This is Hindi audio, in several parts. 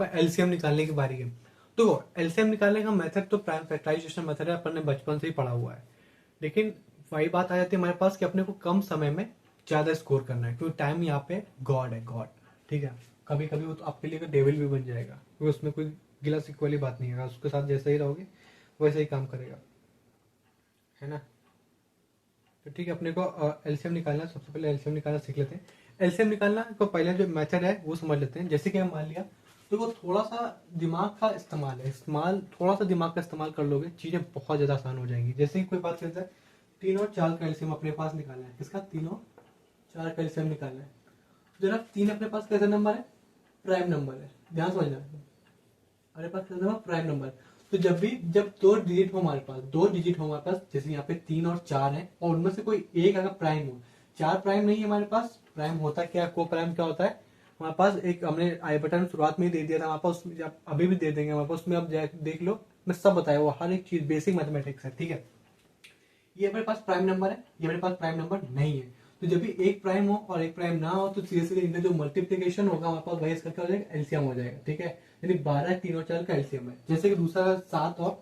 एलसीएम निकालने की बारी है। तो एलसीएम निकालने का मेथड तो प्राइम फैक्टराइजेशन मेथड है, अपन ने बचपन से ही पढ़ा हुआ है। लेकिन वही बात आ जाती है हमारे पास कि अपने को कम समय में ज्यादा स्कोर करना है, क्योंकि टाइम यहाँ पे गॉड है, गॉड। ठीक है, कभी कभी वो तो आपके लिए डेविल भी बन जाएगा, क्योंकि उसमें कोई गिला शिकवे वाली बात नहीं है। उसके साथ जैसे ही रहोगे वैसे ही काम करेगा, है ना। तो ठीक है, अपने को एलसीएम निकालना, सबसे पहले एलसीएम निकालना सीख लेते हैं। एलसीएम निकालना को पहले जो मेथड है वो समझ लेते हैं। जैसे कि हम मान लिया, तो वो थोड़ा सा दिमाग का इस्तेमाल है, थोड़ा सा दिमाग का इस्तेमाल कर लोगे, चीजें बहुत ज्यादा आसान हो जाएंगी। जैसे कि कोई बात करता है, 3 और 4 का एलसीएम अपने पास निकालना है। किसका? 3 और 4 का एलसीएम निकालना है। जरा 3 अपने पास कैसा नंबर है? प्राइम नंबर है, ध्यान समझना। हमारे पास कैसा नंबर? Prime number. तो जब दो डिजिट हो हमारे पास, जैसे यहाँ पे 3 और 4 है, और उनमें से कोई एक अगर प्राइम हो, 4 प्राइम नहीं है हमारे पास, प्राइम होता क्या, को प्राइम क्या होता है हमारे पास? एक हमने आई बटन शुरुआत में ही दे दिया था हमारे पास, उसमें अभी भी दे देंगे हमारे पास, उसमें आप देख लो, मैं सब बताया वो, हर एक चीज बेसिक मैथमेटिक्स है। ठीक है, ये हमारे पास प्राइम नंबर है, ये हमारे पास प्राइम नंबर नहीं है। तो जब भी एक प्राइम हो और एक प्राइम ना हो, तो सीधे सीधे इनका जो मल्टीप्लीकेशन होगा हमारे पास, वही इसका क्या हो जाएगा? एलसीएम हो जाएगा। ठीक है, यानी 12 3 और 4 का एलसीएम है। जैसे कि दूसरा 7 और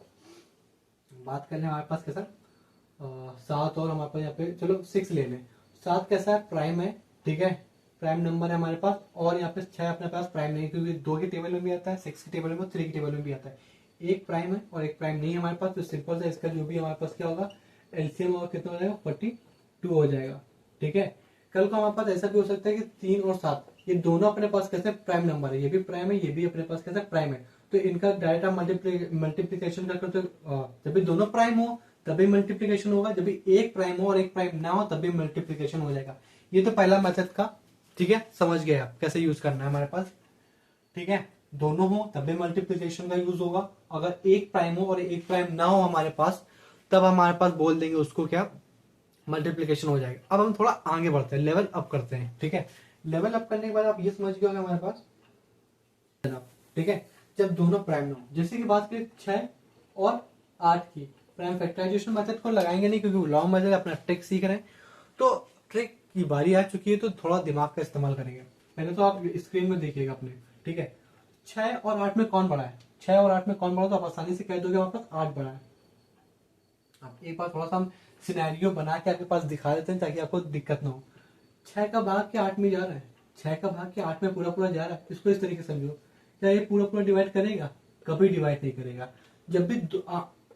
बात कर लें हमारे पास कैसा, 7 और हमारे पास यहाँ पे चलो 6 ले लें। 7 कैसा है? प्राइम है। ठीक है, प्राइम नंबर है हमारे पास। और यहाँ पे 6 अपने पास प्राइम नहीं, क्योंकि 2 की टेबल में भी आता है, 6 की टेबल में, 3 की टेबल में भी आता है। एक प्राइम है और एक प्राइम नहीं है हमारे पास, तो सिंपल से इसका जो भी हमारे पास क्या होगा, एलसीएम होगा कितना हो जाएगा? 42 हो जाएगा। ठीक है, कल को हमारे पास ऐसा भी हो सकता है कि 3 और 7 ये दोनों अपने पास कैसे प्राइम नंबर है, ये भी प्राइम है, ये भी अपने पास कैसे प्राइम है। तो इनका डायरेक्ट आप मल्टीप्लीकेशन करके, तो जब भी दोनों प्राइम हो तभी मल्टीप्लीकेशन होगा, जब भी एक प्राइम हो और एक प्राइम ना हो तभी मल्टीप्लीकेशन हो जाएगा। ये तो पहला मेथड का। ठीक है, समझ गए आप कैसे यूज करना है हमारे पास। ठीक है, दोनों हो तभी मल्टीप्लीकेशन का यूज होगा। अगर एक प्राइम हो और एक प्राइम ना हो हमारे पास, तब हमारे पास बोल देंगे उसको क्या, मल्टीप्लीकेशन हो जाएगा। अब हम थोड़ा आगे बढ़ते हैं, लेवल अप करते हैं। ठीक है, लेवल अप करने के बाद आप ये समझ गए होंगे हमारे पास। ठीक है, जब दोनों प्राइम ना हो, जैसे कि बात करें 6 और 8 की, प्राइम फैक्टराइजेशन मेथड को लगाएंगे नहीं, क्योंकि लॉन्ग मेथड अपना ट्रिक सीख रहे हैं। तो ट्रिक की बारी आ चुकी है, तो थोड़ा दिमाग का इस्तेमाल करेंगे। पहले तो आप स्क्रीन में देखिएगा अपने। ठीक है, 6 और 8 में कौन बड़ा है? 6 और 8 में कौन बड़ा? तो आप आसानी से कह दोगे हमारे पास 8 बड़ा है। आप एक बार थोड़ा सा हम सिनेरियो बना के आपके पास दिखा देते हैं, ताकि आपको दिक्कत ना हो। 6 का भाग क्या 8 में जा रहा है? 6 का भाग क्या 8 में पूरा पूरा जा रहा है? इसको इस तरीके से समझो, क्या ये पूरा पूरा डिवाइड करेगा? कभी डिवाइड नहीं करेगा। जब भी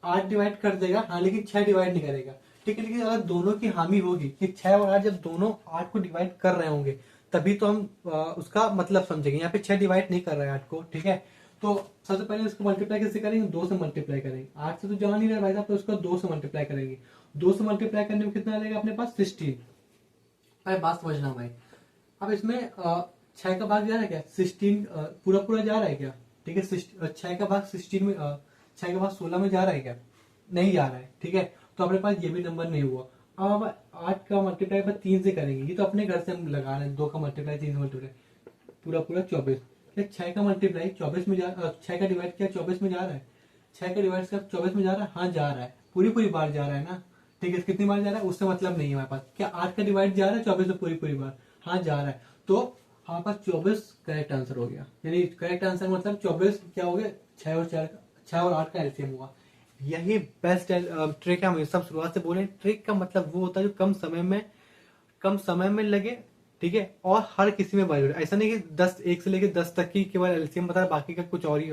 8 डिवाइड कर देगा, हाँ, लेकिन 6 डिवाइड नहीं करेगा। ठीक है, लेकिन अगर दोनों की हामी होगी कि 6 और 8, जब दोनों 8 को डिवाइड कर रहे होंगे, तभी तो हम उसका मतलब समझेंगे। यहाँ पे 6 डिवाइड नहीं कर रहा है 8 को। ठीक है, तो सबसे पहले इसको मल्टीप्लाई कैसे करेंगे? 2 से मल्टीप्लाई करेंगे। 8 से तो जा नहीं रहा भाई साहब, तो उसको 2 से मल्टीप्लाई करेंगे। 2 से मल्टीप्लाई करने में कितना रहेगा अपने पास? 16। भाई बात समझना भाई, अब इसमें 6 का भाग जा रहा है क्या? 16 पूरा पूरा जा रहा है क्या? ठीक है, 6 का भाग 16 में, 6 का भाग 16 में जा रहा है क्या? नहीं जा रहा है। ठीक है, तो अपने पास ये भी नंबर नहीं हुआ। अब हम 8 का मल्टीप्लाई पर 3 से करेंगे, ये तो अपने घर से हम लगा रहे हैं। 2 का मल्टीप्लाई 3 से मल्टीप्लाई पूरा पूरा 24। क्या 6 का मल्टीप्लाई 24 में 6 का डिवाइड किया 24 में जा रहा है? 6 का डिवाइड किया 24 में जा रहा है? हाँ जा रहा है, पूरी पूरी बार जा रहा है ना। ठीक है, कितनी बार जा रहा है उससे मतलब नहीं है हमारे पास। क्या 8 का डिवाइड जा रहा है 24 में पूरी पूरी बार? हाँ जा रहा है। तो हमारे पास 24 करेक्ट आंसर हो गया। यानी करेक्ट आंसर मतलब 24 क्या हो गया? 6 और 8 का एलसीएम हुआ। यही बेस्ट ट्रिक है। हम सब शुरुआत से बोले, ट्रिक का मतलब वो होता है जो कम समय में लगे। ठीक है, और हर किसी में वैलिड। ऐसा नहीं कि 10 1 से लेके 10 तक की केवल एलसीएम बता है, बाकी का कुछ और ही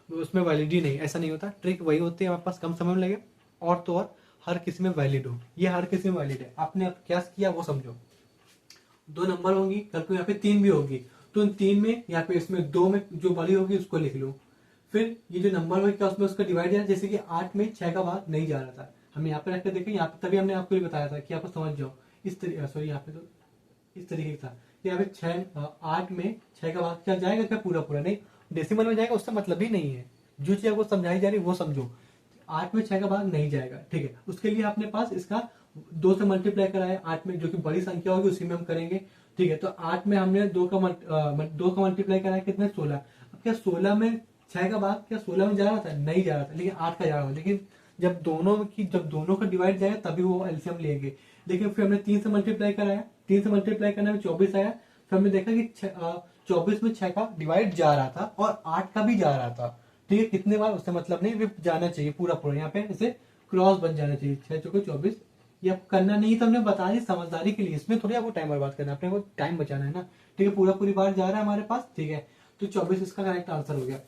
उसमें वैलिड नहीं। ऐसा नहीं होता। ट्रिक वही होती है हमारे पास, कम समय में लगे और तो और हर किसी में वैलिड हो। ये हर किसी में वैलिड है। आपने अब क्या किया वो समझो। 2 नंबर होंगी, कल को यहाँ पे 3 भी होगी, तो उन 3 में यहाँ पे इसमें 2 में जो बड़ी होगी उसको लिख लो। फिर ये जो नंबर होगा क्या उसमें उसका डिवाइड है, जैसे कि 8 में 6 का भाग नहीं जा रहा था, हम यहाँ पे रख कर देखें। यहाँ पे तभी हमने आपको ये बताया था कि आपको समझ जाओ इस तरीके, सॉरी यहाँ पे तो इस तरीके का था। यहाँ पे 8 में 6 का भाग क्या जाएगा? क्या पूरा पूरा नहीं, डेसिमल में जाएगा, उससे मतलब ही नहीं है। जो चीज आपको समझाई जा रही है वो समझो। 8 में 6 का भाग नहीं जाएगा। ठीक है, उसके लिए अपने पास इसका 2 से मल्टीप्लाई कराया 8 में, जो कि बड़ी संख्या होगी उसी में हम करेंगे। ठीक है, तो 8 में हमने 2 का मल्टीप्लाई कराया कितने? 16। अब क्या 16 में 6 का भाग क्या 16 में जा रहा था? नहीं जा रहा था, लेकिन 8 का जा रहा था। लेकिन जब दोनों का डिवाइड जाएगा तभी वो एलसीएम लेंगे। लेकिन फिर हमने 3 से मल्टीप्लाई कराया, 3 से मल्टीप्लाई करने में 24 आया। फिर हमने देखा कि 24 में 6 का डिवाइड जा रहा था और 8 का भी जा रहा था। ठीक है, कितने बार उससे मतलब नहीं, वे जाना चाहिए पूरा पूरा, यहाँ पे इसे क्रॉस बन जाना चाहिए। 6 चौके 24। ये आपको करना नहीं तो हमने बता दी समझदारी के लिए, इसमें थोड़ी आपको टाइम बर्बाद करना है, अपने को टाइम बचाना है ना। ठीक है, पूरा पूरी बार जा रहा है हमारे पास। ठीक है, तो 24 इसका करेक्ट आंसर हो गया।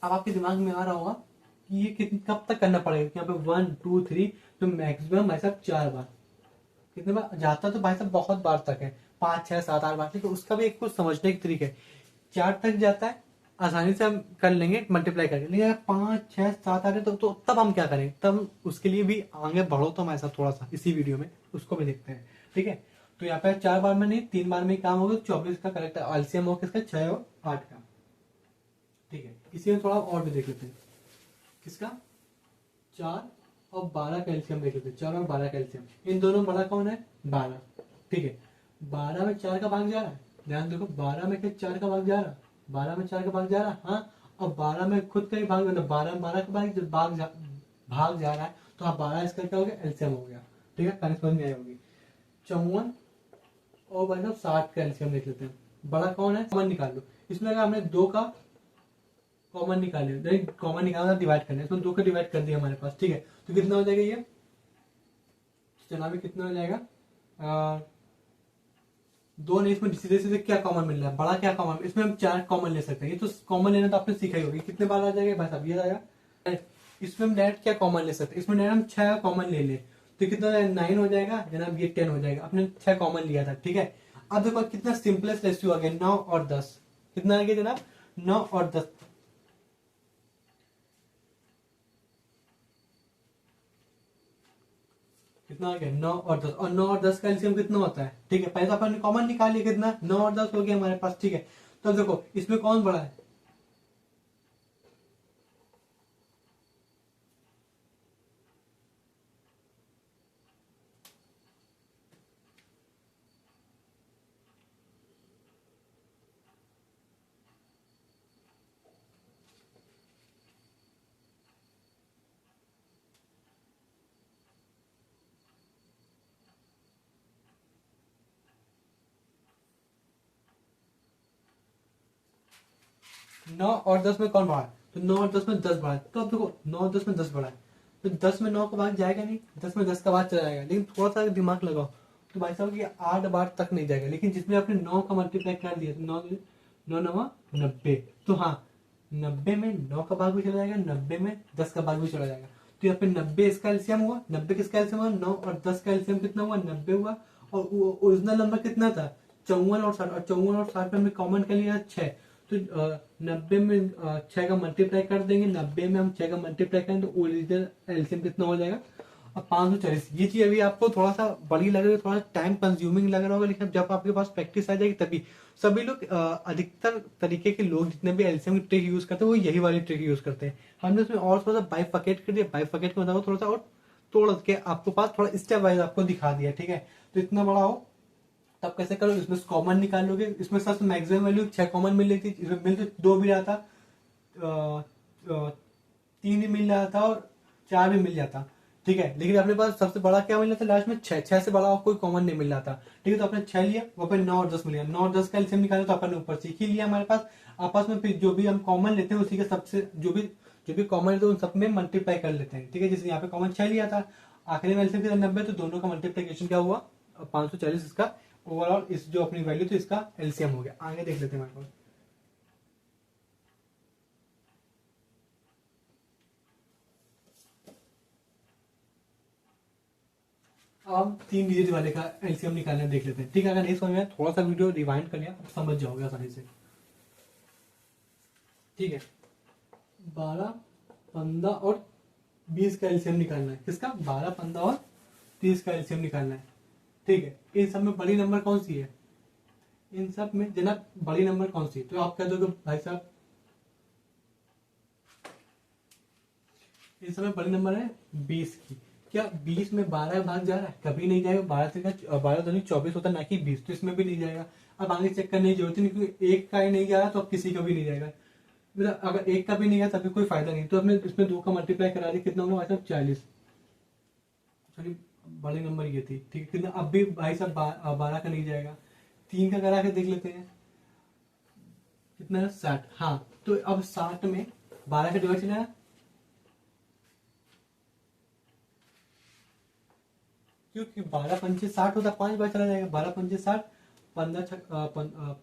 अब आपके दिमाग में आ रहा होगा कि ये कब तक करना पड़ेगा, यहाँ पे 1 2 3, तो मैक्सिमम भाई साहब 4 बार। कितने बार जाता तो भाई साहब बहुत बार तक है, 5 6 7 8 बार। ठीक है, उसका भी एक कुछ समझने की तरीका है। 4 तक जाता है आसानी से हम कर लेंगे मल्टीप्लाई करके, लेकिन अगर 5 6 7 8 है तो तब हम क्या करें, तब उसके लिए भी आगे बढ़ो तो हमारे साथ थोड़ा सा इसी वीडियो में उसको भी देखते हैं। ठीक है, तो यहाँ पे 4 बार में नहीं 3 बार में ही काम होगा। 24 का करेक्ट एलसीएम होगा किसका, 6 और 8 का। ठीक है, इसी में थोड़ा और भी देख लेते हैं, किसका 4 और 12 का एलसीएम देख लेते हैं। 4 और 12 का एलसीएम, इन दोनों बड़ा कौन है, 12। ठीक है, 12 में 4 का भाग जा रहा है, ध्यान देखो 12 में क्या 4 का भाग जा रहा है, 12 में 4 का भाग जा रहा है। हाँ, और 12 में खुद का ही भाग, मतलब 12 में 12 का भाग जा रहा है, तो हाँ 12 इसका क्या हो गया, एलसीएम हो गया। ठीक है, कहानी समझ में आई होगी। 54 और भाई साहब 60 का एलसीएम देख लेते हैं। बड़ा कौन है, कॉमन निकाल लो। इसमें अगर हमने 2 का कॉमन निकाले, कॉमन निकालना डिवाइड करना है, इसमें 2 का डिवाइड कर दिया हमारे पास। ठीक है, तो कितना हो जाएगा ये, चला कितना हो जाएगा, 2 नहीं, इसमें सीधे सीधे क्या कॉमन मिल रहा है, बड़ा क्या कॉमन, इसमें हम 4 कॉमन ले सकते हैं। ये तो कॉमन लेना तो आपने सीखा ही होगी, कितने बार आ जाएगा भाई साहब, ये आएगा। इसमें हम डायरेक्ट क्या कॉमन ले सकते हैं, इसमें डायरेक्ट हम 6 कॉमन ले ले तो कितना 9 हो जाएगा जनाब, ये 10 हो जाएगा। आपने 6 कॉमन लिया था। ठीक है, अब देखो कितना सिंपलेस्ट रेशियो आ गया, 9 और 10। कितना आ गया जनाब, 9 और 10। कितना आ गया, 9 और 10। और 9 और 10 का एलसीएम कितना होता है। ठीक है, पहले तो अपन कॉमन निकाल लिया, कितना 9 और 10 हो गया हमारे पास। ठीक है, तो देखो इसमें कौन बड़ा है, 9 और 10 में कौन बड़ा है, तो 9 और 10 में 10 बड़ा है। तो अब देखो 9 और 10 में 10 बड़ा है, तो 10 में 9 का भाग जाएगा नहीं, 10 में 10 का भाग चला जाएगा। लेकिन थोड़ा सा दिमाग लगाओ तो भाई साहब ये 8 बार तक नहीं जाएगा। लेकिन जिसमें आपने 9 का मल्टीप्लाई कर दिया, तो 9 9 90, तो हाँ 90 में 9 का भाग भी चला जाएगा, 90 में 10 का भाग भी चला जाएगा। तो यहाँ पे 90 इसका एलसीएम हुआ, 90 किसका एलसीएम हुआ, 9 और 10 का एलसीएम कितना हुआ, 90 हुआ। और ओरिजिनल नंबर कितना था, 54 और 60, और 54 और 60 में हमने कॉमन कर लिया 6। तो 90 में 6 का मल्टीप्लाई कर देंगे, 90 में हम 6 का मल्टीप्लाई करेंगे तो ओरिजिनल एलसीएम कितना हो जाएगा, अब 540। ये चीज अभी आपको थोड़ा सा बड़ी लग रही है, थोड़ा टाइम कंज्यूमिंग लग रहा होगा, लेकिन जब आपके पास प्रैक्टिस आ जाएगी तभी। सभी लोग अधिकतर तरीके के लोग जितने भी एलसीएम की ट्रिक यूज करते हैं वो यही वाली ट्रिक यूज करते हैं। हमने उसमें और थोड़ा सा बाइफकेट कर दिया, बाइफकेट का मतलब थोड़ा सा और तोड़ के आपको पास थोड़ा स्टेप वाइज आपको दिखा दिया। ठीक है, तो इतना बड़ा हो तब कैसे करो, इसमें कॉमन निकाल लोगे। इसमें सबसे मैक्सिमम वैल्यू 6 कॉमन मिल रही थी, इसमें मिल तो 2 भी रहा था, 3 भी मिल रहा था और 4 भी मिल जाता। ठीक है, लेकिन अपने पास सबसे बड़ा क्या मिल रहा था लास्ट में, 6। 6 से बड़ा कोई कॉमन नहीं मिल रहा था। ठीक है, तो आपने 6 लिया, वो पे 9 और 10 मिल गया। 9 और 10 का एलसीएम निकाला तो अपन ने ऊपर सीख ही लिया हमारे पास। आपस में फिर जो भी हम कॉमन लेते हैं उसी के सबसे जो भी कॉमन लेते हैं उन सब में मल्टीप्लाई कर लेते हैं। ठीक है, जैसे यहाँ पे कॉमन 6 लिया था, आखिरी में एलसीएम 90, तो दोनों का मल्टीप्लीकेशन क्या हुआ, 540 इसका ओवरऑल, इस जो अपनी वैल्यू थी इसका एलसीएम हो गया। आगे देख लेते हैं हमारे पास। अब हम 3 डिजिट वाले का एलसीएम निकालना देख लेते हैं। ठीक है, अगर नहीं समझ में आया थोड़ा सा वीडियो रिवाइंड कर लिया, समझ जाओगे आसानी से। ठीक है, 12 15 और 20 का एलसीएम निकालना है, किसका, 12 15 और 30 का एलसीएम निकालना है। ठीक है, इन सब में बड़ी नंबर कौन सी है, इन सब में जनाब बड़ी नंबर कौन सी है, तो आप कह दोगे भाई साहब इन सब में बड़ी नंबर है 20 की। क्या 20 में 12 भाग जा रहा है, कभी नहीं जाएगा। 12 तो 24 होता है ना कि 20, तो इसमें भी नहीं जाएगा। अब आगे चेक करने की जरूरत नहीं, क्योंकि एक का ही नहीं जा रहा तो अब किसी का भी नहीं जाएगा। मतलब अगर एक का भी नहीं गया तभी कोई फायदा नहीं। तो हमने इसमें 2 का मल्टीप्लाई करा दिया, कितना होगा भाई साहब 40, सॉरी बड़े नंबर ये थी, ठीक है, कितना अब भी भाई साहब 12 का नहीं जाएगा। 3 का करा के देख लेते हैं, कितना है 60। हाँ, तो अब 60 में 12 का डिवाइड चला, क्योंकि 12 पंचे 60 होता है, 5 बार चला जाएगा, 12 पंचे 60, 15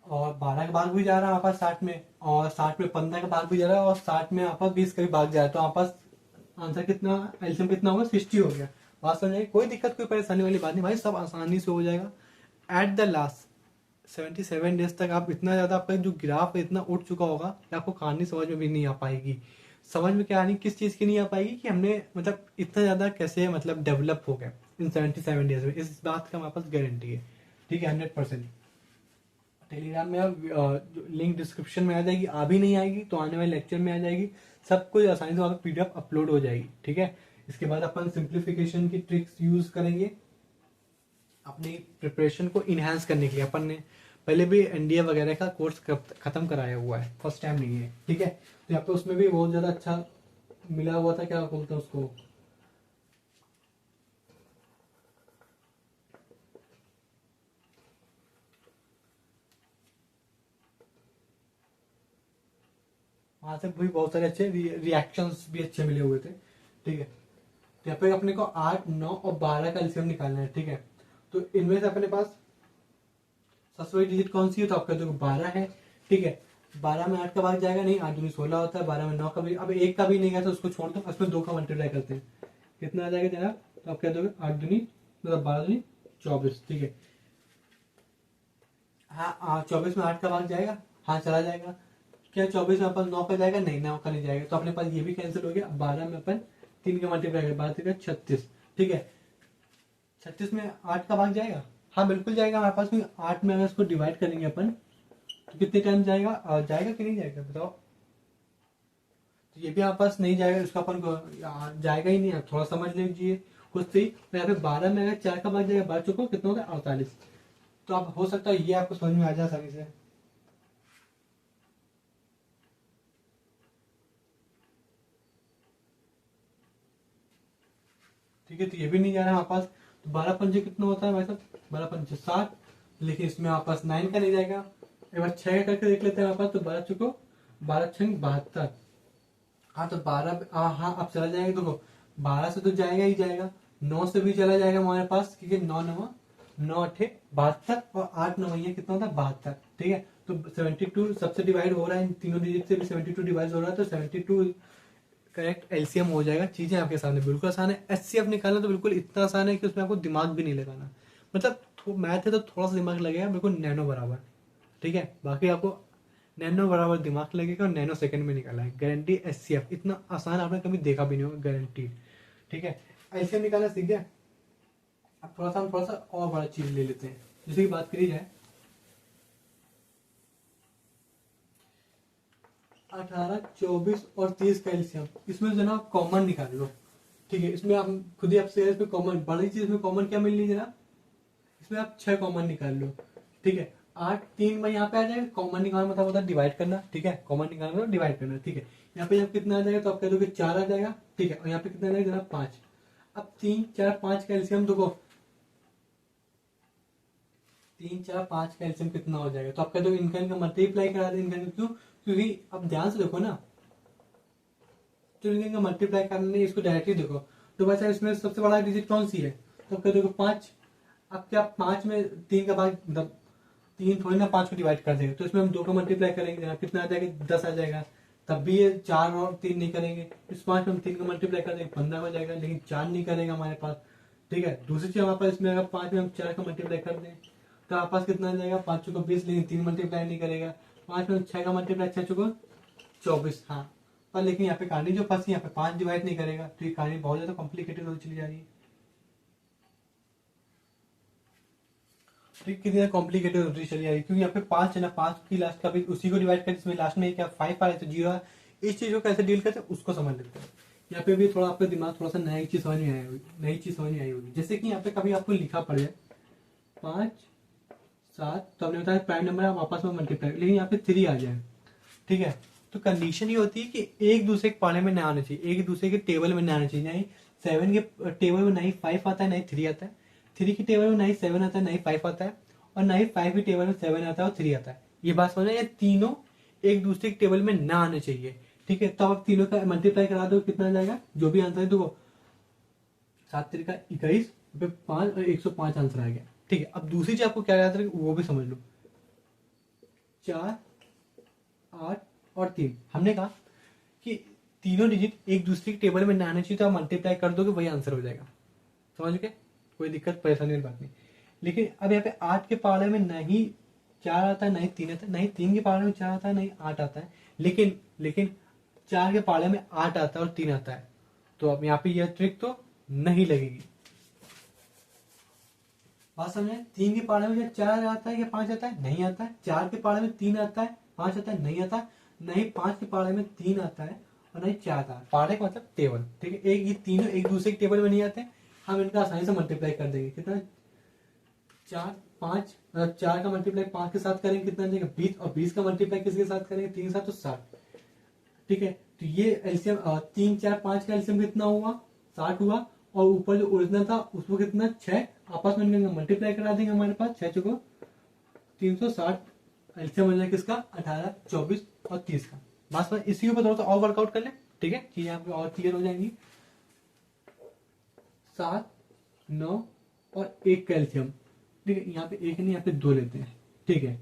और 12 का भाग भी जा रहा है हमारे पास 60 में, और 60 में 15 का भाग भी जा रहा है, और 60 में आपस 20 का भी भाग जा रहा है, तो आपस आंसर कितना, एलसीएम कितना होगा, 60 हो गया। बात समझ आई, कोई दिक्कत कोई परेशानी वाली बात नहीं भाई, सब आसानी से हो जाएगा। एट द लास्ट 77 डेज तक आप इतना ज्यादा, आपका जो ग्राफ है इतना उठ चुका होगा कि आपको कहानी समझ में भी नहीं आ पाएगी। समझ में क्या आनी, किस चीज की नहीं आ पाएगी, कि हमने मतलब इतना ज्यादा कैसे मतलब डेवलप हो गया इन 77 डेज में, इस बात का हमारे पास गारंटी है, ठीक है, 100%। टेलीग्राम में लिंक डिस्क्रिप्शन में आ जाएगी, आ भी नहीं आएगी तो आने वाले लेक्चर में आ जाएगी, सब कुछ आसानी से वहाँ पे पीडीएफ अपलोड हो जाएगी, ठीक है। इसके बाद अपन सिंप्लीफिकेशन की ट्रिक्स यूज करेंगे अपनी प्रिपरेशन को इनहेंस करने के लिए। अपन ने पहले भी एनडीए वगैरह का कोर्स खत्म कराया हुआ है, फर्स्ट टाइम नहीं है, ठीक है। तो यहाँ पे उसमें भी बहुत ज्यादा अच्छा मिला हुआ था, क्या बोलते हैं उसको, वहां से भी बहुत सारे अच्छे रिएक्शंस भी अच्छे मिले हुए थे, ठीक है। तो यहाँ पे अपने को 8, 9 और 12 का एलसीएम निकालना है, ठीक है। तो इनमें से अपने पास सबसे बड़ी डिजिट कौन सी है, तो आपका देखो 12 है, ठीक है। 12 में 8 का भाग जाएगा नहीं, 8 दूनी 16 होता है, 12 में 9 का भी, अब 1 का भी नहीं गया तो उसको छोड़ दो, उसमें 2 का मल्टीप्लाई करते हैं, कितना आ जाएगा जनाब, तो आप क्या दोगे, 8 दूनी मतलब 12 दूनी 24, ठीक है। हाँ 24 में 8 का भाग जाएगा, हाँ चला जाएगा, क्या 24 में अपन 9 का जाएगा, नहीं 9 का नहीं जाएगा, तो अपने पास ये भी कैंसिल हो गया। 12 में अपन 3 का मल्टीप्लाई करें, 12 का 36, ठीक है। 36 में 8 का भाग जाएगा, हाँ बिल्कुल जाएगा हमारे पास, क्योंकि 8 में अगर इसको डिवाइड करेंगे अपन तो कितने टाइम जाएगा, जाएगा कि नहीं जाएगा बताओ। तो ये भी हमारे पास नहीं जाएगा, इसका अपन को जाएगा ही नहीं, आप थोड़ा समझ लीजिए कुछ सही। तो यहाँ पे 12 में अगर 4 का भाग जाएगा, 12 चुको कितना होता है 48, तो अब हो सकता है ये आपको समझ में आ जाए आसानी से, ठीक है। तो ये भी नहीं जा रहा है हमारे पास, तो 12 पंजे कितना होता है भाई साहब, 12 पंजे 60, लेकिन इसमें हमारे पास 9 का नहीं जाएगा। एक बार 6 का करके देख लेते हैं हमारे पास, तो 12 चुको 12 छंग 72, हाँ तो 12, हाँ अब चला जाएगा, देखो 12 से तो जाएगा ही जाएगा, 9 से भी चला जाएगा हमारे पास, क्योंकि 9 9 9 8 72, और 8 9 ये कितना होता है 72, ठीक है। तो 72 सबसे डिवाइड हो रहा है, इन तीनों डिजिट से भी 72 डिवाइड हो रहा है, तो 72 करेक्ट एलसीएम हो जाएगा। चीजें आपके सामने बिल्कुल आसान है, एचसीएफ निकालना तो बिल्कुल इतना आसान है कि उसमें आपको दिमाग भी नहीं लगाना, मतलब मैथ है तो थोड़ा सा दिमाग लगेगा, बिल्कुल नैनो बराबर, ठीक है। बाकी आपको नैनो बराबर दिमाग लगेगा और नैनो सेकंड में निकाला है, गारंटी। एचसीएफ इतना आसान आपने कभी देखा भी नहीं होगा, गारंटी, ठीक है। एलसीएम निकालना सीख गया, अब हम थोड़ा सा और बड़ा चीज ले लेते हैं, जैसे की बात करी जाए 18, 24 और 30 का एलसीएम, इसमें जो ना कॉमन निकाल लो, ठीक है। इसमें आप खुद ही आपसे इसमें कॉमन, बड़ी चीज में कॉमन क्या मिल रही है जनाब, इसमें आप 6 कॉमन निकाल लो, ठीक है। 8 3 में यहाँ पे आ जाएगा, कॉमन निकालना मतलब होता है डिवाइड करना, ठीक है, कॉमन निकालना मतलब डिवाइड करना, ठीक है। यहाँ पे जब कितना आ जाएगा तो आप कह दोगे 4 आ जाएगा, ठीक है, और यहाँ पे कितना आ जाएगा जनाब 5। अब 3 4 5 का एलसीएम देखो, 3 4 5 का एलसीएम कितना हो जाएगा, तो आप कह दो इनका मल्टीप्लाई करा दे, इनका क्यों, क्योंकि अब ध्यान से देखो ना, तो इनका मल्टीप्लाई करने इसको डायरेक्टली देखो, तो वैसे इसमें सबसे बड़ा डिजिट कौन सी है, तो कह दोगे 5। अब क्या 5 में 3 का भाग, मतलब 3 थोड़ी ना 5 को डिवाइड कर देंगे, तो इसमें हम 2 का मल्टीप्लाई करेंगे, कितना आ जाएगा 10 आ जाएगा, तब भी ये 4 और 3 नहीं करेंगे, इस 5 में हम 3 का मल्टीप्लाई कर देंगे 15 हो जाएगा, लेकिन 4 नहीं करेगा हमारे पास, ठीक है। दूसरी चीज हमारे पास इसमें अगर 5 में हम 4 का मल्टीप्लाई कर दें तो हमारे पास कितना आ जाएगा 5 को 20, लेकिन 3 मल्टीप्लाई नहीं करेगा, 5 में 6 का मल्टीप्लाई 6 को 24, हाँ। पर लेकिन यहाँ पे कहानी जो फंसी, यहाँ पे 5 डिवाइड नहीं करेगा, तो ये कहानी बहुत ज्यादा कॉम्प्लिकेटेड होती चली जा रही है, ट्रिक कितनी कॉम्प्लिकेटेड होती चली जा रही है, क्योंकि यहाँ पे 5 है ना, 5 की लास्ट का भी उसी को डिवाइड कर, इसमें लास्ट में क्या 5 आ रहा है तो 0 है, इस चीज को कैसे डील करते हैं उसको समझ लेते हैं। यहाँ पे भी थोड़ा आपका दिमाग थोड़ा सा नई चीज समझ में आई होगी, नई चीज समझ में आई होगी, जैसे कि यहाँ पे कभी आपको लिखा पड़ जाए 5 7, तो हमने बताया प्राइम नंबर आप आपस में मल्टीप्लाई, लेकिन यहाँ पे 3 आ जाए, ठीक है। तो कंडीशन ये होती है कि एक दूसरे के पाले में ना आना चाहिए, एक दूसरे के टेबल में ना आना चाहिए। नहीं 7 के टेबल में नहीं 5 आता है, नहीं 3 आता है, 3 के टेबल में नहीं 7 आता है, नहीं 5 आता है, और नहीं 5 के टेबल में 7 आता है और 3 आता है। ये बात समझ, ये तीनों एक दूसरे के टेबल में ना आने चाहिए, ठीक है। तो आप तीनों का मल्टीप्लाई करा दो, कितना आ जाएगा, जो भी आंसर है देखो 7 3 का 21 पे 5 और 105 आंसर आ गया, ठीक है। अब दूसरी चीज आपको क्या याद रहे वो भी समझ लो। 4 8 और 3, हमने कहा कि तीनों डिजिट एक दूसरे के टेबल में ना आने चाहिए, तो आप मल्टीप्लाई कर दोगे वही आंसर हो जाएगा, समझ गए, कोई दिक्कत परेशानी की बात नहीं। लेकिन अब यहाँ पे 8 के पाले में नहीं 4 आता है, नहीं 3 आता है, नहीं 3 के पाले में 4 आता है, नहीं 8 आता है, लेकिन 4 के पाले में 8 आता है और 3 आता है, तो अब यहाँ पे यह ट्रिक तो नहीं लगेगी। बात समझे, 3 के पाले में 4 आता है या 5 आता है, नहीं आता है। 4 के पाले में 3 आता है, 5 आता है, नहीं आता। नहीं 5 के पाले में 3 आता है और नहीं 4 आता है। पाले का मतलब टेबल, ठीक है। एक ये तीनों एक दूसरे के टेबल में नहीं आते, हम इनका आसानी से मल्टीप्लाई कर देंगे। कितना 4 5, 4 का मल्टीप्लाई 5 के साथ करेंगे कितना जाएगा 20, और 20 का मल्टीप्लाई किसके साथ करेंगे 3 के साथ, तो 60, ठीक है। तो ये एलसीएम 3 4 5 का एलसीएम कितना हुआ 60 हुआ, और ऊपर जो ओरिजिनल था उसको कितना 6, आपस में मल्टीप्लाई करा देंगे, हमारे पास 6 चुको 360 एलसीएम हो जाएगा किसका 18 24 और 30 का। बस बस इसी के ऊपर थोड़ा सा और वर्कआउट कर ले, ठीक है, चीजें यहाँ पे और क्लियर हो जाएंगी। 7 9 और 1 का एलसीएम, ठीक है, यहाँ पे 1 नहीं यहाँ पे 2 लेते हैं, ठीक है।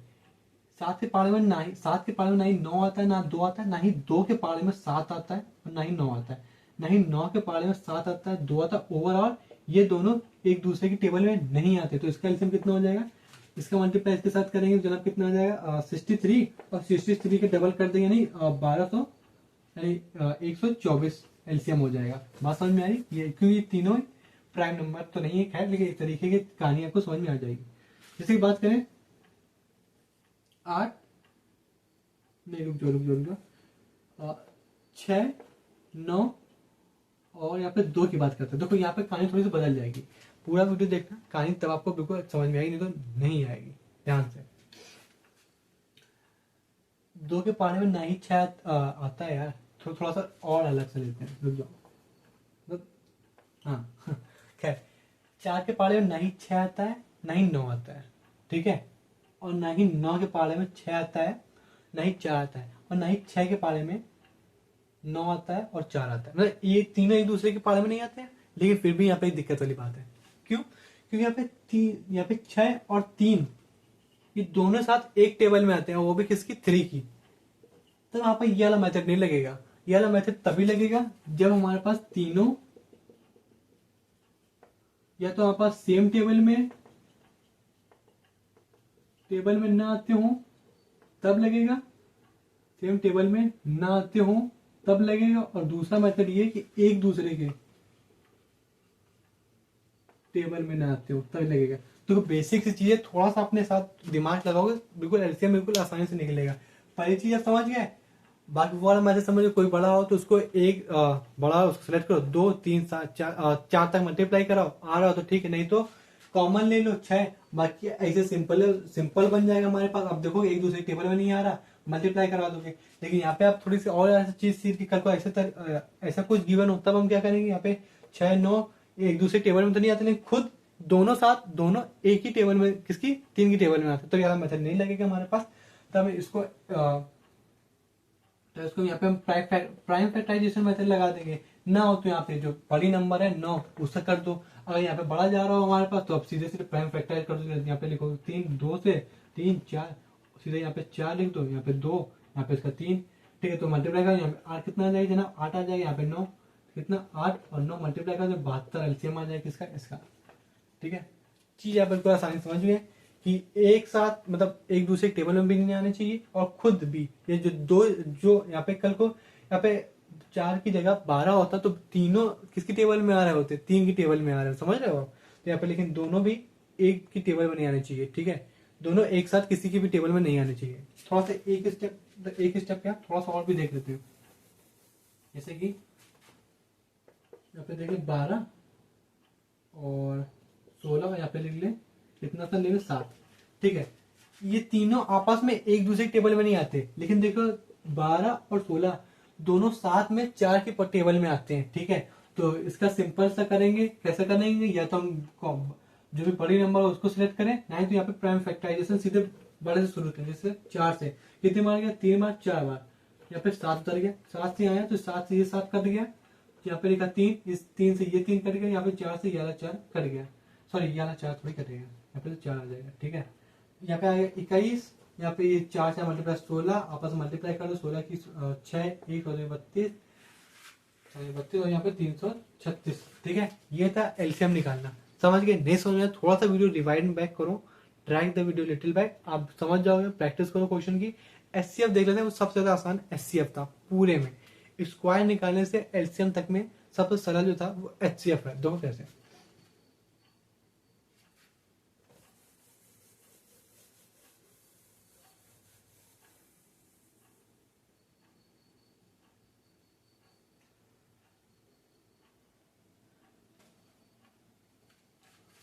7 के पाले में ना ही 7 के पाले में ना ही 9 आता है ना 2 आता है, ना ही 2 के पाले में 7 आता है और ना ही 9 आता है, ना ही 9 के पाले में 7 आता है 2 आता है। ओवरऑल ये दोनों एक दूसरे के टेबल में नहीं आते, तो इसका एलसीएम कितना हो जाएगा, इसका मल्टीप्लाई इसके साथ करेंगे जनाब कितना हो जाएगा 63, और 63 के डबल कर देंगे नहीं 1200 यानी 124 एलसीएम हो जाएगा। बात समझ में आ रही, ये क्योंकि तीनों प्राइम नंबर तो नहीं है खैर, लेकिन इस तरीके की कहानी आपको समझ में आ जाएगी। जैसे कि बात करें 8 नहीं रुक जाओ 6 9 और यहाँ पे 2 की बात करते हैं। देखो यहाँ पे कहानी थोड़ी सी बदल जाएगी, पूरा वीडियो देखना, कहानी तब आपको बिल्कुल समझ में आएगी, नहीं तो नहीं आएगी। ध्यान से 2 के पाले में ना ही 6 आता है यार, थोड़ा सा और अलग से लेते हैं, रुक जाओ। हाँ खैर 4 के पाले में ना ही 6 आता है ना ही 9 आता है, ठीक है, और ना ही 9 के पाले में 6 आता है ना ही 4 आता है, और ना ही 6 के पाले में 9 आता है और 4 आता है। मतलब ये तीनों एक दूसरे के पाले में नहीं आते हैं, लेकिन फिर भी यहाँ पे दिक्कत वाली बात है। क्यों, क्योंकि यहाँ पे 6 और 3 ये दोनों साथ एक टेबल में आते हैं, वो भी किसकी 3 की। तो यहाँ पर ये वाला मेथड नहीं लगेगा, ये वाला मेथड तभी लगेगा जब हमारे पास तीनों या तो हमारे पास सेम टेबल में ना आते हो तब लगेगा, सेम टेबल में ना आते हो तब लगेगा, और दूसरा मेथड ये कि एक दूसरे के टेबल में ना आते हो तब लगेगा। तो बेसिक सी चीजें थोड़ा सा अपने साथ दिमाग लगाओगे, बिल्कुल एलसीएम बिल्कुल आसानी से निकलेगा। पहली चीज आप समझ गए, बाकी वो वाला मैसेज समझो, कोई बड़ा हो तो उसको एक बड़ा उसको सेलेक्ट करो, 2 3 7 4 तक मल्टीप्लाई कराओ, आ रहा हो तो ठीक है, नहीं तो कॉमन ले लो 6, बाकी ऐसे सिंपल बन जाएगा हमारे पास। अब देखो एक दूसरे टेबल में नहीं आ रहा, मल्टीप्लाई करा दोगे। लेकिन यहाँ पे आप थोड़ी सी और ऐसी चीज सीख के कल को ऐसा कुछ गिवन हो तब हम क्या करेंगे, यहाँ पे 6 9 एक दूसरे टेबल में तो नहीं आते, लेकिन खुद दोनों एक ही टेबल में, किसकी 3 की टेबल में आते, तो यहाँ मेथड नहीं लगेगा हमारे पास। तब इसको तो इसको यहाँ पे हम प्राइम फैक्टराइजेशन मेथड लगा देंगे। ना हो तो यहाँ पे जो बड़ी नंबर है 9 उससे कर दो, अगर यहाँ पे बड़ा जा रहा हो हमारे पास तो अब सीधे सीधे प्राइम फैक्टराइज कर दो। यहाँ पे लिखो 3 2 से 3 4, सीधे यहाँ पे 4 लिख दो, यहाँ पे 2, यहाँ पे इसका 3, ठीक है। तो मल्टीप्लाई कर यहाँ पे 8 कितना आ जाएगा जनाब 8 आ जाएगा, यहाँ पे 9 कितना 8 और 9 मल्टीप्लाई कर 72 एलसीएम आ जाएगा किसका इसका, ठीक है। चीज आप बिल्कुल आसानी समझ गए कि एक साथ मतलब एक दूसरे के टेबल में भी नहीं आने चाहिए, और खुद भी ये जो यहाँ पे कल को यहाँ पे 4 की जगह 12 होता तो तीनों किसकी टेबल में आ रहे होते, 3 की टेबल में आ रहे हो, समझ रहे हो आप। तो यहाँ पे लेकिन दोनों भी एक की टेबल में नहीं आने चाहिए, ठीक है, दोनों एक साथ किसी की भी टेबल में नहीं आने चाहिए। थोड़ा सा एक स्टेप क्या थोड़ा सा और भी देख लेते हो, जैसे कि यहाँ पे देखिए 12 और 16, यहाँ पे लिख ले कितना सा ले 7, ठीक है। ये तीनों आपस में एक दूसरे टेबल में नहीं आते, लेकिन देखो 12 और 16 दोनों साथ में 4 के टेबल में आते हैं। ठीक है, तो इसका सिंपल सा करेंगे, कैसे करेंगे, या तो हम जो भी बड़ी नंबर हो उसको सिलेक्ट करें, नहीं तो यहाँ पे प्राइम फैक्टराइजेशन सीधे बड़े से शुरू करें, जैसे 4 से कितने बार गया, 3 बार 4 बार, यहाँ पे 7 उतर गया, 7 से आया तो 7 से ये 7 कट गया, यहाँ पे लिखा 3, इस 3 से ये 3 कट गया, यहाँ पे 4 से 11 4 कट गया, सॉरी 11 4 थोड़ी कटेगा, यहाँ पे तो 4 आ जाएगा। ठीक है, यहाँ पे आएगा 21, यहाँ पे ये 4 से मल्टीप्लाई 16, आपस में मल्टीप्लाई कर दो, 16 की 6 1 और 32 32 और यहाँ पे 336। ठीक है, ये था एलसीएम निकालना। समझ गए? नहीं समझ में थोड़ा सा वीडियो रिवाइंड बैक करो, drag the video little back, आप समझ जाओगे, प्रैक्टिस करो क्वेश्चन की। एचसीएफ देख लेते हैं, वो सबसे ज्यादा आसान एचसीएफ था पूरे में। स्क्वायर निकालने से एलसीएम तक में सबसे सरल जो था वो एचसीएफ है। दो कैसे?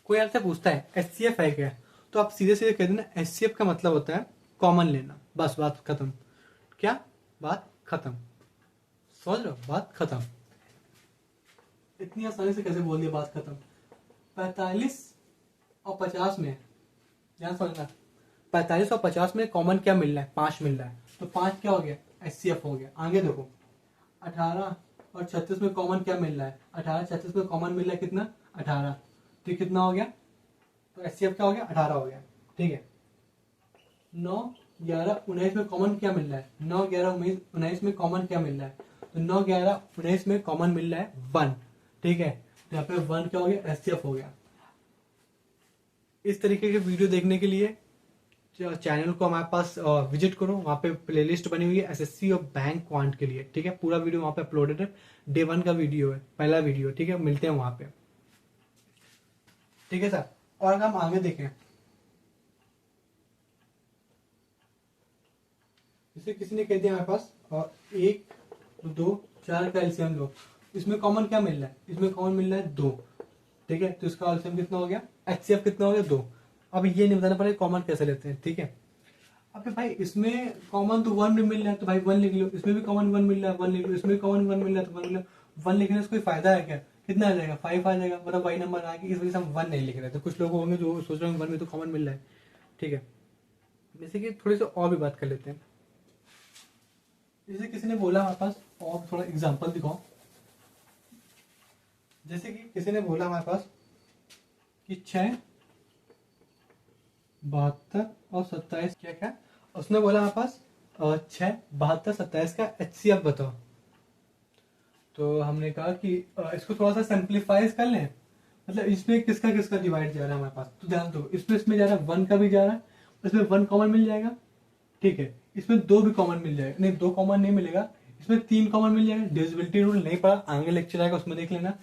कोई आपसे पूछता है एचसीएफ है क्या, तो आप सीधे सीधे कह देना एचसीएफ का मतलब होता है कॉमन लेना, बस बात खत्म। क्या? बात खत्म। समझ रहे हो? बात खत्म। इतनी आसानी से कैसे बोल दिया बात खत्म? 45 और 50 में, ध्यान समझना, 45 और 50 में कॉमन क्या मिल रहा है? 5 मिल रहा है, तो 5 क्या हो गया? एचसीएफ हो गया। आगे देखो, 18 और 36 में कॉमन क्या मिल रहा है? 18 36 में कॉमन मिल रहा है कितना? 18, तो कितना हो गया? तो एचसीएफ क्या हो गया? 18 हो गया। ठीक है, 9 11 19 में कॉमन क्या मिल रहा है? 9 11 19 में कॉमन क्या मिल रहा है? तो 9 11 19 में कॉमन मिल रहा है 1। ठीक है, तो यहाँ पे 1 क्या हो गया? एचसीएफ हो गया। इस तरीके के वीडियो देखने के लिए चैनल को हमारे पास विजिट करो, वहाँ पे प्लेलिस्ट बनी हुई है एसएससी और बैंक क्वांट के लिए। ठीक है, पूरा वीडियो वहाँ पे अपलोडेड है, डे 1 का वीडियो है, पहला वीडियो। ठीक है, मिलते हैं वहाँ पे। ठीक है सर, और अगर हम आगे देखें, जैसे किसी ने कह दिया हमारे पास 1 2 4 का एलसीएम लो, इसमें कॉमन क्या मिल रहा है? इसमें कॉमन मिल रहा है 2। ठीक है, तो इसका एलसीएम कितना हो गया? एचसीएफ कितना हो गया? 2। अब ये नहीं बताना पड़ेगा कॉमन कैसे लेते हैं। ठीक है, अब भाई इसमें कॉमन तो 1 भी मिल रहा है, तो भाई 1 लिख लो, इसमें भी कॉमन 1 मिल रहा है 1 लिख लो, इसमें कॉमन 1 मिल रहा है तो 1 लिख लो। 1 लिखने से कोई फायदा है क्या? कितना आ जाएगा? 5 आ जाएगा, मतलब वही नंबर आ गया। इस वजह से हम 1 नहीं लिख रहे। तो कुछ लोग होंगे जो सोच रहे हैं 1 में तो कॉमन मिल रहा है। ठीक है, जैसे कि थोड़ी सी और भी बात कर लेते हैं। जैसे किसी ने बोला हमारे पास, और थोड़ा एग्जांपल दिखाओ। जैसे कि किसी ने बोला हमारे पास कि 6 72 और 27 क्या क्या, उसने बोला हमारे पास 6 72 27 का एचसीएफ बताओ। तो हमने कहा कि इसको थोड़ा सा सिंप्लीफाई कर लें, मतलब इसमें किसका किसका डिवाइड जा रहा है हमारे पास, तो ध्यान दो, इसमें जा रहा है 1 का भी जा रहा है, इसमें 1 कॉमन मिल जाएगा। ठीक है, इसमें 2 भी कॉमन मिल जाएगा, नहीं 2 कॉमन नहीं मिलेगा, इसमें 3 कॉमन मिल जाएगा। डिविजिबिलिटी रूल नहीं पड़ा, आगे लेक्चर आएगा उसमें देख लेना।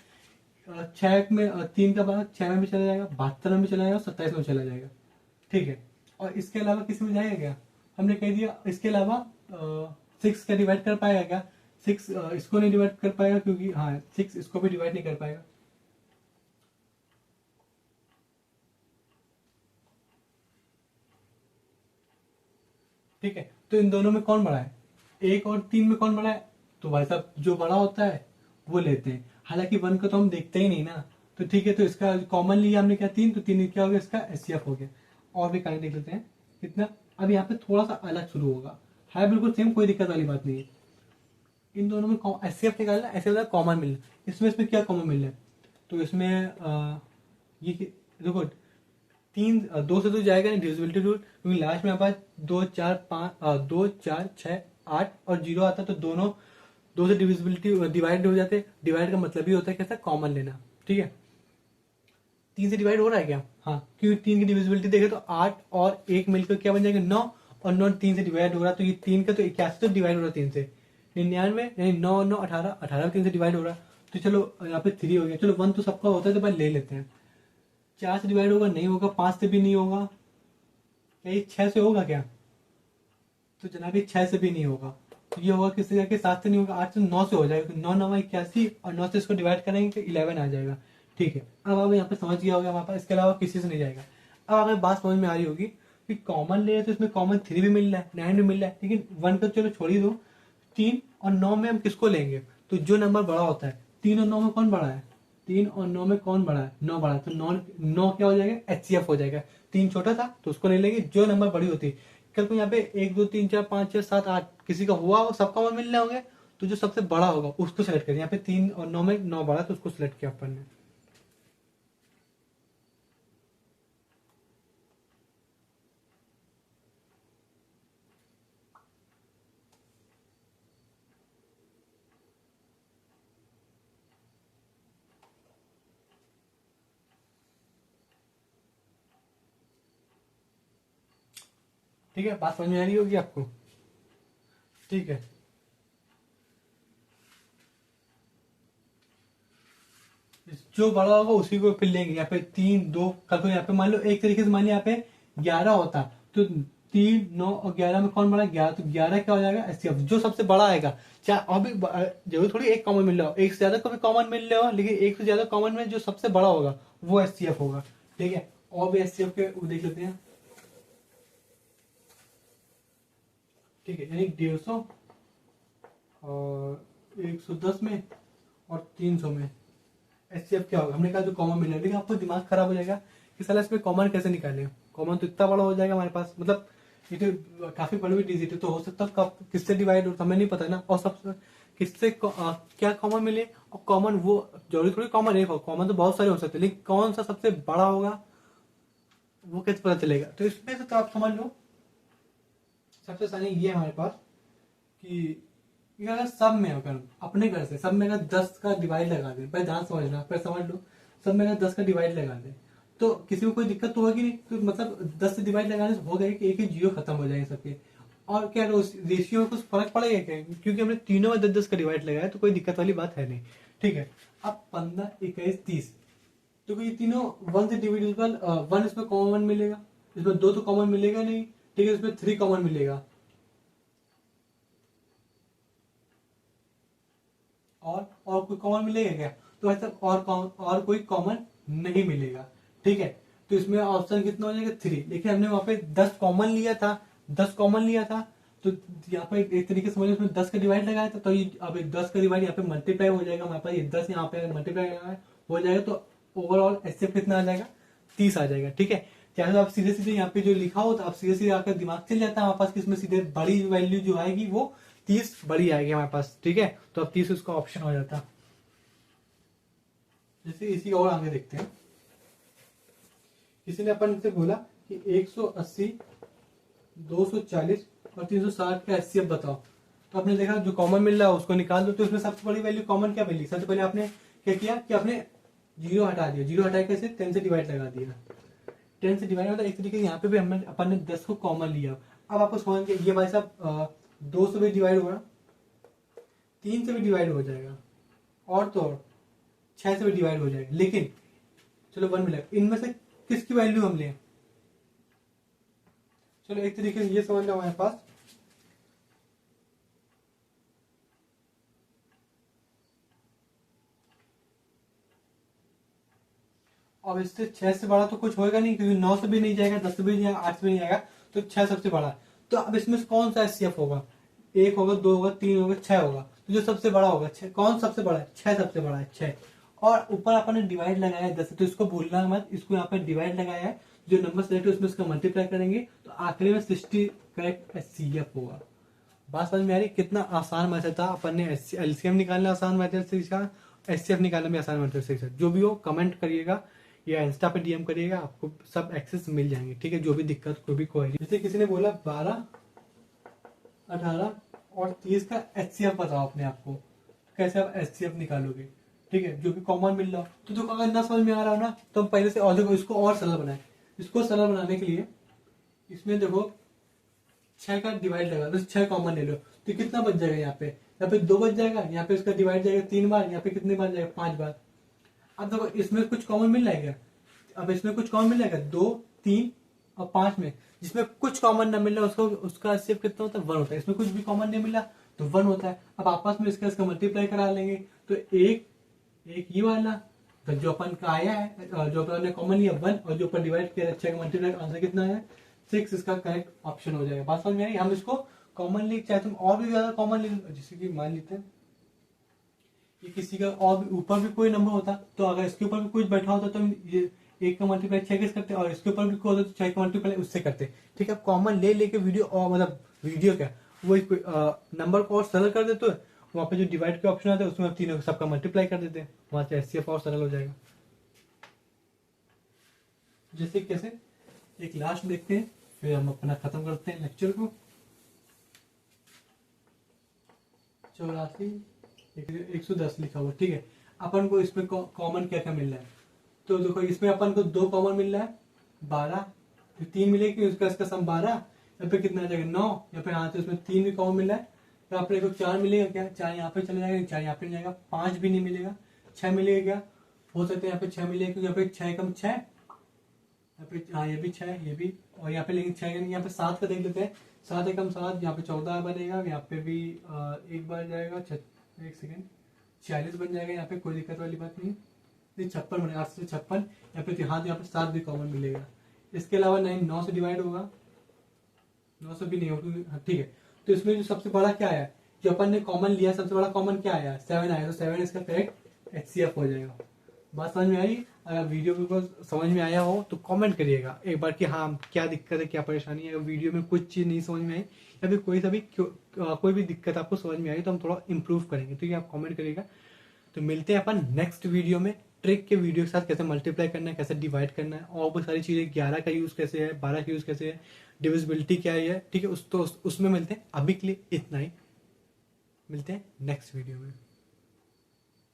6 में 3 का भाग 6 में भी चला जाएगा, 72 में भी चला जाएगा, 27 में चला जाएगा। ठीक है, और इसके अलावा किस में जाएगा क्या? हमने कह दिया इसके अलावा 6 का डिवाइड कर पाएगा क्या? 6 इसको नहीं डिवाइड कर पाएगा, क्योंकि हाँ 6 इसको भी डिवाइड नहीं कर पाएगा। ठीक है, तो इन दोनों में कौन बड़ा है? 1 और 3 में कौन बड़ा है? तो भाई साहब जो बड़ा होता है वो लेते हैं, हालांकि 1 को तो हम देखते ही नहीं ना। तो ठीक है, तो इसका कॉमन लिया हमने क्या? 3, तो 3 क्या हो गया? इसका एचसीएफ हो गया। और भी कहीं देख लेते हैं कितना। अब यहाँ पे थोड़ा सा अलग शुरू होगा, है बिल्कुल सेम, कोई दिक्कत वाली बात नहीं है। इन दोनों में एचसीएफ निकालना, ऐसे कॉमन मिलना। इसमें क्या कॉमन मिल रहा है? तो इसमें ये देखो 3 2 से तो जाएगा नहीं, डिविजिबिलिटी रूल, क्योंकि लास्ट में हमारे पास 2 4 5 2 4 6 8 और 0 आता है, तो दोनों 2 से डिविजिबिलिटी डिवाइड हो जाते हैं। डिवाइड का मतलब ही होता है कैसा? कॉमन लेना। ठीक है, 3 से डिवाइड हो रहा है क्या? हाँ, क्योंकि 3 की डिविजिबिलिटी देखे तो 8 और 1 मिलकर क्या बन जाएगा? 9, और 9 3 से डिवाइड हो रहा है, तो ये 3 का तो 81 तो डिवाइड हो रहा है 3 से। 99 यानी 9 9 18 18 3 से डिवाइड हो रहा है, तो चलो यहाँ पे 3 हो गया। चलो 1 तो सबका होता है, तो भाई ले लेते हैं। 4 से डिवाइड होगा? नहीं होगा। 5 से भी नहीं होगा। क्या ये 6 से होगा क्या? तो जनाब ये 6 से भी नहीं होगा। तो ये होगा किससे जाके? 7 से नहीं होगा। 8 से 9 से हो जाएगा, 9 9 81, और 9 से इसको डिवाइड करेंगे तो 11 आ जाएगा। ठीक है, अब आप यहाँ पे समझ गया होगा हमारे पास, इसके अलावा किसी से नहीं जाएगा। अब अगर बात समझ में आ रही होगी कि कॉमन ले तो इसमें कॉमन 3 भी मिल रहा है, 9 भी मिल रहा है, लेकिन 1 को चलो छोड़ ही दो। 3 और 9 में हम किसको लेंगे? तो जो नंबर बड़ा होता है, 3 और 9 में कौन बड़ा है? 3 और 9 में कौन बड़ा है? 9 बड़ा है। तो 9 क्या हो जाएगा? HCF हो जाएगा। 3 छोटा था तो उसको ले लेंगे, जो नंबर बड़ी होती है। कल को यहाँ पे 1 2 3 4 5 6 7 8 किसी का हुआ हो, सब कॉमन मिलने होंगे, तो जो सबसे बड़ा होगा उसको सेलेक्ट करें। यहाँ पे 3 और 9 में 9 बड़ा, तो उसको सिलेक्ट किया अपन ने। ठीक है, बात समझ में आ रही होगी आपको? ठीक है, जो बड़ा होगा उसी को फिर लेंगे। यहाँ पे 3 2, कल को यहाँ पे मान लो एक तरीके से मान लिया यहाँ पे 11 होता, तो 3 9 और 11 में कौन बड़ा? 11। तो 11 क्या हो जाएगा? HCF। जो सबसे बड़ा आएगा, चाहे अभी जरूर थोड़ी एक कॉमन मिल रहा हो, एक से ज्यादा को भी कॉमन मिल रहा हो, लेकिन एक से ज्यादा कॉमन में जो सबसे बड़ा होगा वो HCF होगा। ठीक है, और भी HCF के वो देख लेते हैं। ठीक है, यानी 150 और 110 में और 300 में HCF क्या होगा? हमने कहा जो कॉमन मिल रहा है, लेकिन आपको दिमाग खराब हो जाएगा कि साला इसमें कॉमन कैसे निकाले? कॉमन तो इतना बड़ा हो जाएगा हमारे पास, मतलब ये तो काफी बड़ी भी डिजिट है, तो हो सकता है कब किससे डिवाइड हो हमें नहीं पता ना। और सब किससे क्या कॉमन मिले, और कॉमन वो जरूरी थोड़ी कॉमन एक हो, कॉमन तो बहुत सारे हो सकते हैं, लेकिन कौन सा सबसे बड़ा होगा वो कैसे पता चलेगा? तो इसमें से तो आप समझ लो सबसे आसानी ये है हमारे पास कि ये अगर सब में, अगर अपने घर से सब में अगर 10 का डिवाइड लगा दे, पहले ध्यान समझना, पहले समझ लो, सब में अगर 10 का डिवाइड लगा दे तो किसी को कोई दिक्कत तो होगी नहीं। तो मतलब 10 से डिवाइड लगाने से हो गया कि एक ही जीरो खत्म हो जाएंगे सबके। और क्या रेशियो में कुछ फर्क पड़ेगा क्या? क्योंकि हमने तीनों में 10 10 का डिवाइड लगाया, तो कोई दिक्कत वाली बात है नहीं। ठीक है, अब 15 21 30, तो ये तीनों 1 से डिविजिबल, 1 इसमें कॉमन मिलेगा, इसमें 2 तो कॉमन मिलेगा नहीं। ठीक है, इसमें 3 कॉमन मिलेगा, और कोई कॉमन मिलेगा क्या? तो ऐसा और कोई कॉमन नहीं मिलेगा। ठीक है, तो इसमें ऑप्शन कितना हो जाएगा? 3। लेकिन हमने वहां पे 10 कॉमन लिया था, 10 कॉमन लिया था, तो यहाँ पे एक तरीके से समझो इसमें 10 का डिवाइड लगाया था, तो ये अब 10 का डिवाइड यहाँ पे मल्टीप्लाई हो जाएगा हमारे पास, ये 10 यहाँ पे मल्टीप्लाई हो जाएगा, तो ओवरऑल HCF कितना आ जाएगा? 30 आ जाएगा। ठीक है, चाहे तो आप सीधे सीधे यहाँ पे जो लिखा हो तो आप सीधे सीधे आपका दिमाग चल जाता है हमारे पास कि इसमें सीधे बड़ी वैल्यू जो आएगी वो 30 बड़ी आएगी हमारे पास। ठीक है, तो अब 30 उसका ऑप्शन हो जाता। जैसे इसी और आगे देखते हैं, किसी ने अपन से बोला कि 180 240 और 360 का HCF बताओ। तो आपने देखा जो कॉमन मिल रहा है उसको निकाल दो। तो इसमें सबसे बड़ी वैल्यू कॉमन क्या मिली? सबसे पहले आपने क्या किया कि आपने जीरो हटा दिया, जीरो हटा कैसे? 10 से डिवाइड लगा दिया। 10 से डिवाइड होता है एक तरीके से, यहाँ पे भी हमने अपन ने 10 को कॉमन लिया। अब आपको समझ के ये भाई साहब 2 से भी डिवाइड होगा, 3 से भी डिवाइड हो जाएगा, और तो और 6 से भी डिवाइड हो जाएगा, लेकिन चलो 1 मिला। इनमें से किसकी वैल्यू हम लें? चलो एक तरीके से ये समझ लो हमारे पास, अब इससे 6 से बड़ा तो कुछ होएगा नहीं, क्योंकि 9 से भी नहीं जाएगा, 10 से भी नहीं जाएगा, 8 से भी नहीं जाएगा, तो 6 सबसे बड़ा है। तो अब इसमें से कौन सा HCF होगा? 1 होगा, 2 होगा, 3 होगा, 6 होगा। तो जो सबसे बड़ा होगा 6, कौन सबसे बड़ा है? 6 सबसे बड़ा है, 6। और ऊपर अपन ने डिवाइड लगाया है 10 से, तो इसको भूलना मत, इसको यहाँ पे डिवाइड लगाया है, जो नंबर सेलेक्ट है उसमें इसका मल्टीप्लाई करेंगे, तो आखिरी में 60 करेक्ट HCF होगा। बात समझ में आ रही? कितना आसान मैथड था। अपन ने LCM निकालना आसान मैथड से सीखा, HCF निकालना भी आसान मैथड से सीखा। जो भी हो कमेंट करिएगा या इंस्टा पे DM करिएगा, आपको सब एक्सेस मिल जाएंगे। ठीक है, जो भी दिक्कत कोई भी क्वेरी, जैसे किसी ने बोला 12 18 और 30 का HCF बताओ अपने आप को, कैसे आप HCF निकालोगे? ठीक है, जो भी कॉमन मिल रहा हो, तो देखो अगर ना समझ में आ रहा हो ना, तो हम पहले से और देखो इसको और सरल बनाए। इसको सरल बनाने के लिए इसमें देखो 6 का डिवाइड लगा दो, 6 कॉमन ले लो, तो कितना बच जाएगा? यहाँ पे 2 बच जाएगा, यहाँ पे इसका डिवाइड जाएगा 3 बार, यहाँ पे कितने बार जाएगा? 5 बार। अब देखो इसमें कुछ कॉमन मिल जाएगा, अब इसमें कुछ कॉमन मिल जाएगा 2 3 और 5 में, जिसमें कुछ कॉमन ना मिला उसको, उसका HCF कितना होता है? 1 होता है। इसमें कुछ भी कॉमन नहीं मिला तो 1 होता है। अब आपस में इसका मल्टीप्लाई करा लेंगे, तो एक ये वाला, तो जो अपन का आया है, जो अपन ने कॉमन लिया 1, और जो ऊपर डिवाइड किया 6 का मल्टीप्लाई, आंसर कितना आया? 6 इसका करेक्ट ऑप्शन हो जाएगा। बात समझ में आई? हम इसको कॉमनली, चाहे तुम और भी ज्यादा कॉमन ले लो, जैसे कि मान लेते हैं ये किसी का और भी ऊपर भी कोई नंबर होता, तो अगर इसके ऊपर भी कुछ बैठा होता तो हम ये 1 का मल्टीप्लाई 6 से करते, और इसके ऊपर भी कोई होता तो 6 का मल्टीप्लाई उससे करते। ठीक है, कॉमन ले लेके वीडियो, और मतलब वीडियो क्या वो नंबर को और सरल कर देते, वहां पे जो डिवाइड के ऑप्शन आता है उसमें तीनों सबका मल्टीप्लाई कर देते हैं, वहां से एचसीएफ और सरल हो जाएगा। जैसे कैसे, एक लास्ट देखते हैं फिर हम अपना खत्म करते हैं लेक्चर को। 84 110 लिखा हुआ, ठीक है। अपन को इसमें कॉमन क्या क्या मिल रहा है, तो देखो इसमें अपन को 2 कॉमन मिल रहा है, 12, फिर 3 मिलेगी, उसका इसका सम 12, यहाँ पे कितना आ जाएगा 9, यहाँ पे हाँ तो इसमें 3 भी कॉमन मिल रहा है, यहाँ पे देखो 4 मिलेगा क्या, 4 यहाँ पे चला जाएगा, 4 यहाँ पे नहीं जाएगा, 5 भी नहीं मिलेगा, 6 मिलेगा क्या, हो सकता है यहाँ पे 6 मिलेगा क्योंकि यहाँ पे 6 कम 6, यहाँ पे हाँ ये भी 6, ये भी, और यहाँ पे लेकिन 6 यहाँ पे 7 का देख लेते हैं, 7 एकम 7, यहाँ पे 14 बनेगा, यहाँ पे भी एक बार जाएगा, एक सेकेंड 46 बन जाएगा, यहाँ पे कोई दिक्कत वाली बात नहीं। 56 बनेगा, 8 से 56, यहाँ पे हाँ यहाँ पे 7 भी कॉमन मिलेगा। इसके अलावा 9 से डिवाइड होगा, 9 से भी नहीं होगा, ठीक है। तो इसमें जो सबसे बड़ा क्या आया, जो अपन ने कॉमन लिया सबसे बड़ा कॉमन क्या आया, 7 आया, तो 7 इसका करेक्ट एचसीएफ हो जाएगा। बात समझ में आई? अगर वीडियो को समझ में आया हो तो कमेंट करिएगा एक बार कि हाँ क्या दिक्कत है, क्या परेशानी है, अगर वीडियो में कुछ चीज नहीं समझ में आई या फिर कोई भी दिक्कत आपको समझ में आई तो हम थोड़ा इंप्रूव करेंगे, तो ये आप कमेंट करिएगा। तो मिलते हैं अपन नेक्स्ट वीडियो में, ट्रिक के वीडियो के साथ, कैसे मल्टीप्लाई करना है, कैसे डिवाइड करना है, और बहुत सारी चीजें, 11 का यूज कैसे है, 12 का यूज कैसे है, डिविजिबिलिटी क्या है, ठीक है। उसमें मिलते हैं, अभी के लिए इतना ही, मिलते हैं नेक्स्ट वीडियो में।